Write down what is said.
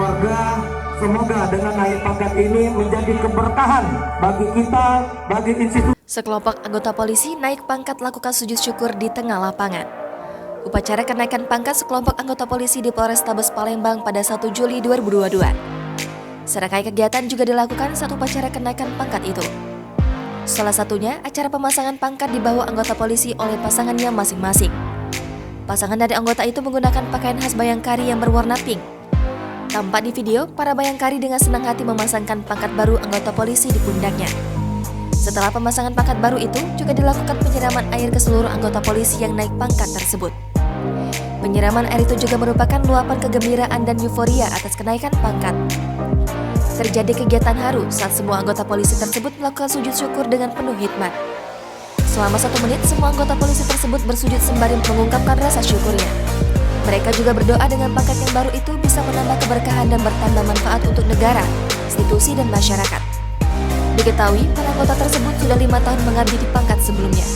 keluarga, semoga dengan naik pangkat ini menjadi keberkahan bagi kita, bagi institusi. Sekelompok anggota polisi naik pangkat lakukan sujud syukur di tengah lapangan. Upacara kenaikan pangkat sekelompok anggota polisi di Polrestabes Palembang pada 1 Juli 2022. Serangkai kegiatan juga dilakukan saat upacara kenaikan pangkat itu. Salah satunya acara pemasangan pangkat di bahu anggota polisi oleh pasangannya masing-masing. Pasangan dari anggota itu menggunakan pakaian khas Bayangkari yang berwarna pink. Tampak di video, para Bayangkari dengan senang hati memasangkan pangkat baru anggota polisi di pundaknya. Setelah pemasangan pangkat baru itu, juga dilakukan penyiraman air ke seluruh anggota polisi yang naik pangkat tersebut. Penyiraman air itu juga merupakan luapan kegembiraan dan euforia atas kenaikan pangkat. Terjadi kegiatan haru saat semua anggota polisi tersebut melakukan sujud syukur dengan penuh hikmat. Selama 1 menit, semua anggota polisi tersebut bersujud sembari mengungkapkan rasa syukurnya. Mereka juga berdoa dengan pangkat yang baru itu bisa menambah keberkahan dan bertambah manfaat untuk negara, institusi, dan masyarakat. Diketahui, para anggota tersebut sudah 5 tahun mengabdi di pangkat sebelumnya.